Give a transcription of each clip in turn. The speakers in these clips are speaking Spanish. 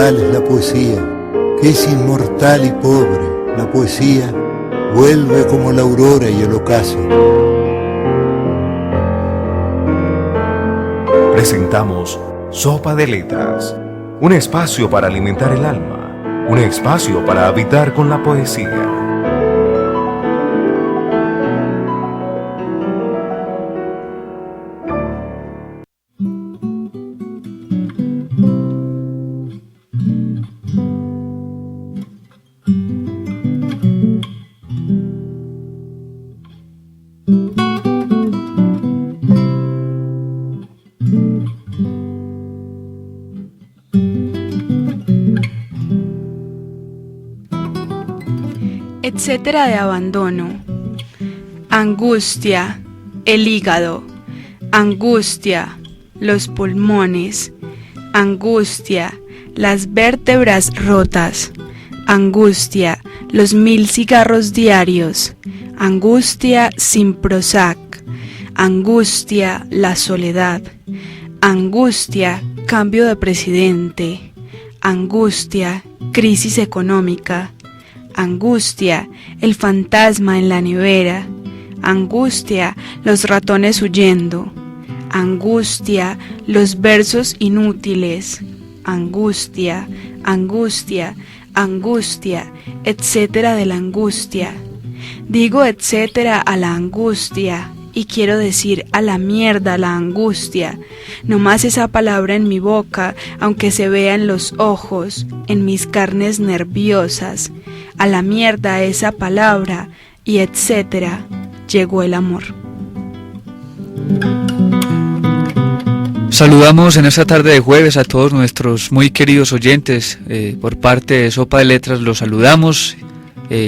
inmortal es la poesía, que es inmortal y pobre. La poesía vuelve como la aurora y el ocaso. Presentamos Sopa de Letras, un espacio para alimentar el alma, un espacio para habitar con la poesía. Etcétera de abandono. Angustia, el hígado. Angustia, los pulmones. Angustia, las vértebras rotas. Angustia, los 1000 cigarros diarios. Angustia sin Prozac. Angustia, la soledad. Angustia, cambio de presidente. Angustia, crisis económica. Angustia, el fantasma en la nevera. Angustia, los ratones huyendo. Angustia, los versos inútiles. Angustia, angustia, angustia, etcétera de la angustia. Digo etcétera a la angustia y quiero decir a la mierda la angustia. No más esa palabra en mi boca, aunque se vea en los ojos, en mis carnes nerviosas. A la mierda esa palabra y etcétera, llegó el amor. Saludamos en esta tarde de jueves a todos nuestros muy queridos oyentes. Por parte de Sopa de Letras los saludamos,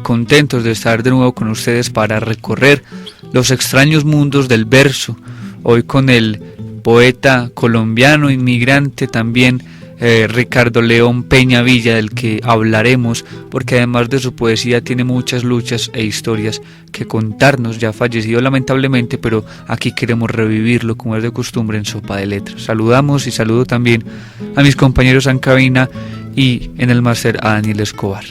contentos de estar de nuevo con ustedes para recorrer los extraños mundos del verso. Hoy con el poeta colombiano, inmigrante también, Ricardo León Peña Villa, del que hablaremos, porque además de su poesía tiene muchas luchas e historias que contarnos. Ya fallecido lamentablemente, pero aquí queremos revivirlo como es de costumbre en Sopa de Letras. Saludamos y saludo también a mis compañeros en cabina y en el máster a Daniel Escobar.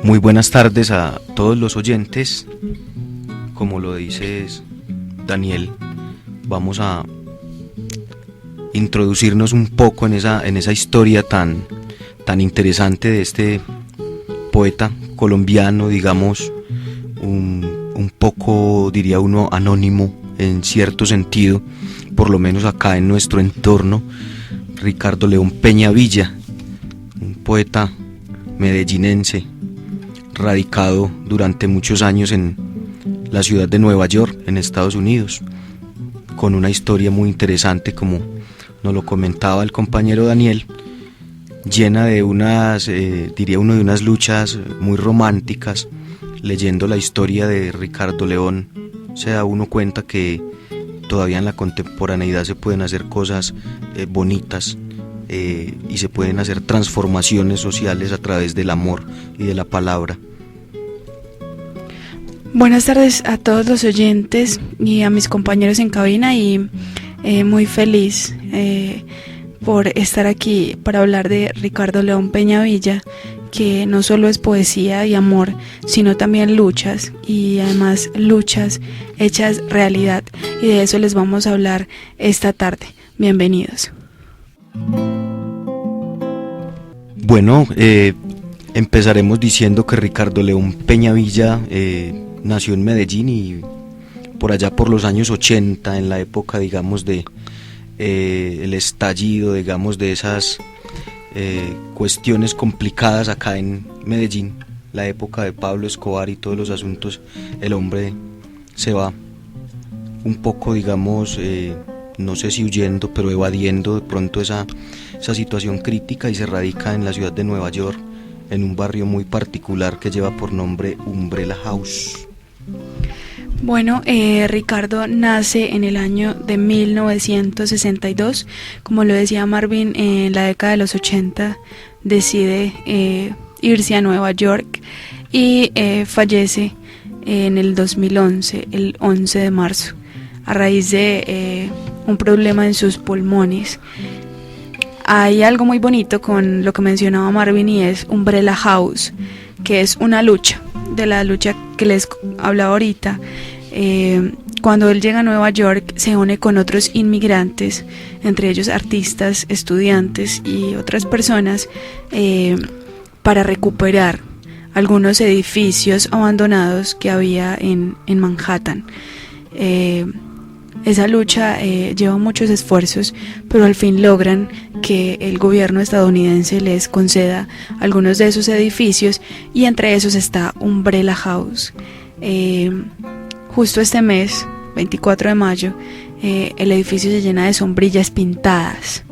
Muy buenas tardes a todos los oyentes. Como lo dices, Daniel, vamos a introducirnos un poco en esa historia tan interesante de este poeta colombiano, digamos, un poco, diría uno, anónimo en cierto sentido, por lo menos acá en nuestro entorno, Ricardo León Peña Villa, un poeta medellinense, radicado durante muchos años en la ciudad de Nueva York, en Estados Unidos, con una historia muy interesante, como nos lo comentaba el compañero Daniel, llena de unas, diría uno, de unas luchas muy románticas. Leyendo la historia de Ricardo León, se da uno cuenta que todavía en la contemporaneidad se pueden hacer cosas bonitas y se pueden hacer transformaciones sociales a través del amor y de la palabra. Buenas tardes a todos los oyentes y a mis compañeros en cabina, y muy feliz por estar aquí para hablar de Ricardo León Peña Villa, que no solo es poesía y amor, sino también luchas, y además luchas hechas realidad, y de eso les vamos a hablar esta tarde. Bienvenidos. Bueno, empezaremos diciendo que Ricardo León Peña Villa nació en Medellín, y por allá por los años 80, en la época, digamos, de el estallido, digamos, de esas cuestiones complicadas acá en Medellín, la época de Pablo Escobar y todos los asuntos, el hombre se va un poco, digamos, no sé si huyendo, pero evadiendo de pronto esa situación crítica, y se radica en la ciudad de Nueva York, en un barrio muy particular que lleva por nombre Umbrella House. Bueno, Ricardo nace en el año de 1962, como lo decía Marvin, en la década de los 80 decide irse a Nueva York y fallece en el 2011, el 11 de marzo, a raíz de un problema en sus pulmones. hay algo muy bonito con lo que mencionaba Marvin y es Umbrella House, que es una lucha, de la lucha que les hablaba ahorita. Cuando él llega a Nueva York se une con otros inmigrantes, entre ellos artistas, estudiantes y otras personas, para recuperar algunos edificios abandonados que había en Manhattan. Esa lucha lleva muchos esfuerzos, pero al fin logran que el gobierno estadounidense les conceda algunos de esos edificios, y entre esos está Umbrella House. Justo este mes, 24 de mayo, el edificio se llena de sombrillas pintadas,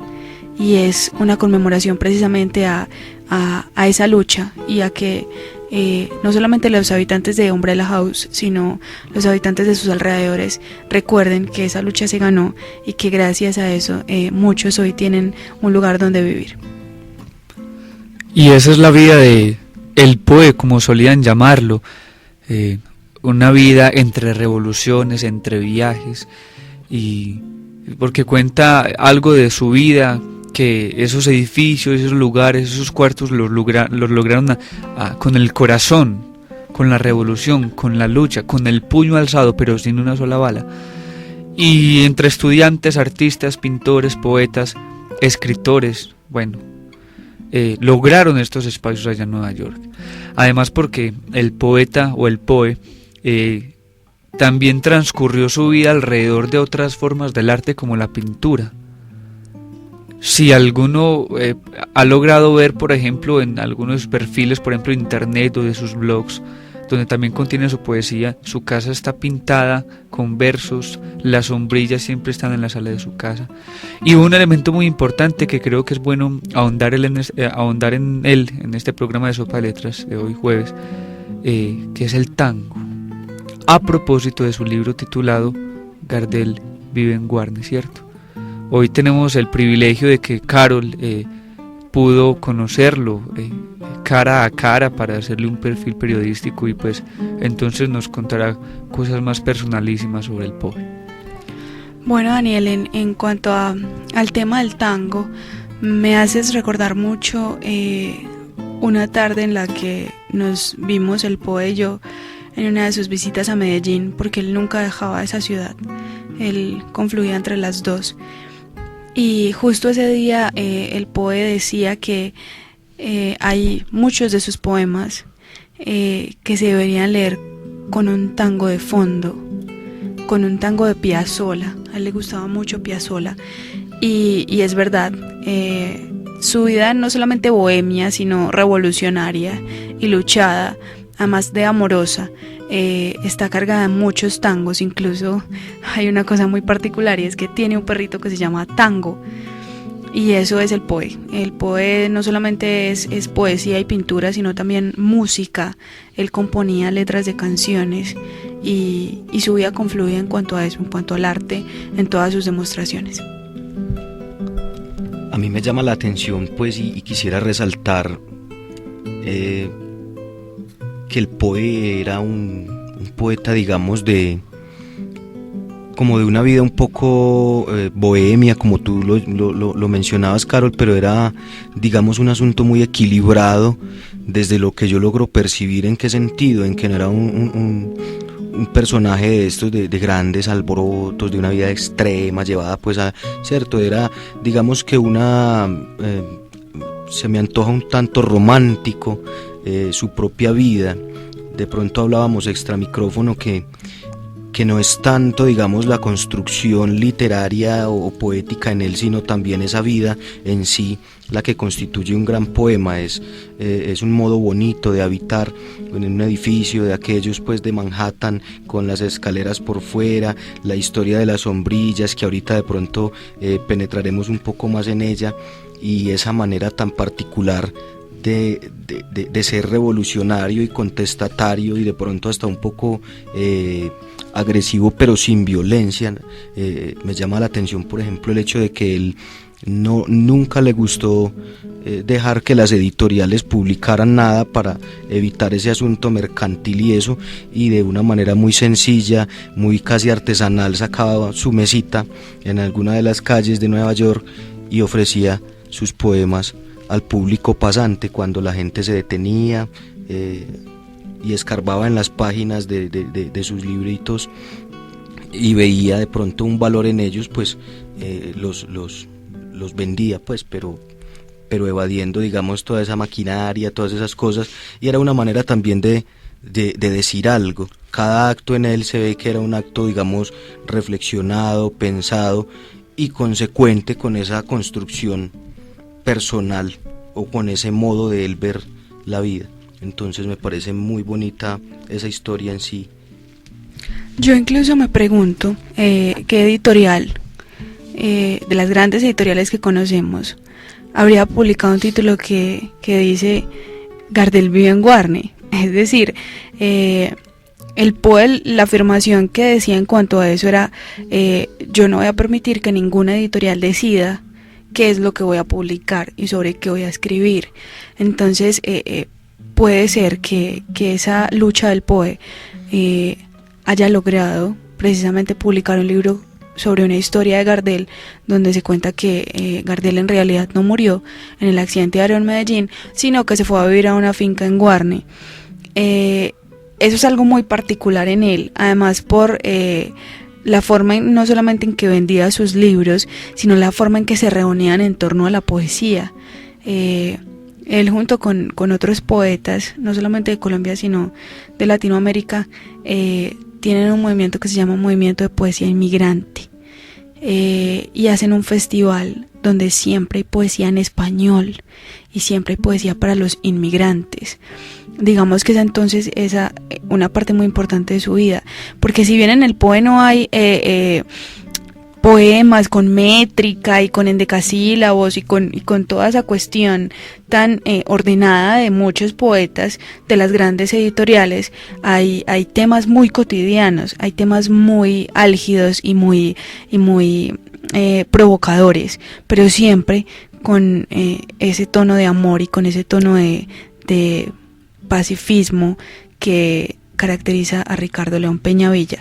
y es una conmemoración precisamente a esa lucha, y a que no solamente los habitantes de Umbrella House, sino los habitantes de sus alrededores recuerden que esa lucha se ganó, y que gracias a eso muchos hoy tienen un lugar donde vivir. Y esa es la vida de el Poe, como solían llamarlo, una vida entre revoluciones, entre viajes, y porque cuenta algo de su vida, que esos edificios, esos lugares, esos cuartos los lograron con el corazón, con la revolución, con la lucha, con el puño alzado, pero sin una sola bala. Y entre estudiantes, artistas, pintores, poetas, escritores, bueno, lograron estos espacios allá en Nueva York. Además porque el poeta o el Poe también transcurrió su vida alrededor de otras formas del arte, como la pintura. Si alguno ha logrado ver, por ejemplo, en algunos perfiles, por ejemplo, de internet o de sus blogs, donde también contiene su poesía, su casa está pintada con versos, las sombrillas siempre están en la sala de su casa. Y un elemento muy importante que creo que es bueno ahondar en él en este programa de Sopa de Letras de hoy jueves, que es el tango, a propósito de su libro titulado Gardel vive en Guarne, ¿cierto? Hoy tenemos el privilegio de que Carol pudo conocerlo cara a cara para hacerle un perfil periodístico, y pues entonces nos contará cosas más personalísimas sobre el Poe. Bueno, Daniel, en cuanto al tema del tango, me haces recordar mucho una tarde en la que nos vimos el Poe y yo en una de sus visitas a Medellín, porque él nunca dejaba esa ciudad, él confluía entre las dos. Y justo ese día el Poe decía que hay muchos de sus poemas que se deberían leer con un tango de fondo, con un tango de Piazzolla. A él le gustaba mucho Piazzolla, y es verdad, su vida no solamente bohemia, sino revolucionaria y luchada, además de amorosa, está cargada de muchos tangos. Incluso hay una cosa muy particular, y es que tiene un perrito que se llama Tango, y eso es el Poe. El Poe no solamente es poesía y pintura, sino también música. Él componía letras de canciones, y su vida confluía en cuanto a eso, en cuanto al arte, en todas sus demostraciones. A mí me llama la atención, pues, y quisiera resaltar que el Poe era un poeta, digamos, como de una vida un poco bohemia, como tú lo mencionabas, Carol, pero era, digamos, un asunto muy equilibrado desde lo que yo logro percibir. ¿En qué sentido? En que no era un personaje de estos de grandes alborotos, de una vida extrema llevada pues a, cierto, era, digamos, que se me antoja un tanto romántico su propia vida. De pronto hablábamos extra micrófono que no es tanto, digamos, la construcción literaria o poética en él, sino también esa vida en sí la que constituye un gran poema. Es un modo bonito de habitar en un edificio de aquellos pues de Manhattan, con las escaleras por fuera, la historia de las sombrillas, que ahorita de pronto penetraremos un poco más en ella, y esa manera tan particular de ser revolucionario y contestatario, y de pronto hasta un poco agresivo, pero sin violencia. Me llama la atención, por ejemplo, el hecho de que él nunca le gustó dejar que las editoriales publicaran nada para evitar ese asunto mercantil y eso, y de una manera muy sencilla, muy casi artesanal, sacaba su mesita en alguna de las calles de Nueva York y ofrecía sus poemas al público pasante, cuando la gente se detenía y escarbaba en las páginas de sus libritos y veía de pronto un valor en ellos, pues los vendía, pues, pero evadiendo, digamos, toda esa maquinaria, todas esas cosas, y era una manera también de decir algo. Cada acto en él se ve que era un acto, digamos, reflexionado, pensado y consecuente con esa construcción personal o con ese modo de él ver la vida. Entonces me parece muy bonita esa historia en sí. Yo incluso me pregunto qué editorial, de las grandes editoriales que conocemos, habría publicado un título que dice Gardel vive en Guarne. Es decir, el Poe, la afirmación que decía en cuanto a eso era, yo no voy a permitir que ninguna editorial decida qué es lo que voy a publicar y sobre qué voy a escribir. Entonces puede ser que esa lucha del Poe haya logrado precisamente publicar un libro sobre una historia de Gardel, donde se cuenta que Gardel en realidad no murió en el accidente aéreo en Medellín, sino que se fue a vivir a una finca en Guarne. Eso es algo muy particular en él, además por la forma no solamente en que vendía sus libros, sino la forma en que se reunían en torno a la poesía. Él junto con otros poetas, no solamente de Colombia, sino de Latinoamérica, tienen un movimiento que se llama Movimiento de Poesía Inmigrante, y hacen un festival donde siempre hay poesía en español y siempre hay poesía para los inmigrantes. Digamos que es entonces esa una parte muy importante de su vida, porque si bien en el Poe no hay poemas con métrica y con endecasílabos y con toda esa cuestión tan ordenada de muchos poetas de las grandes editoriales, hay temas muy cotidianos, hay temas muy álgidos y muy provocadores, pero siempre con ese tono de amor y con ese tono de pacifismo que caracteriza a Ricardo León Peñavilla.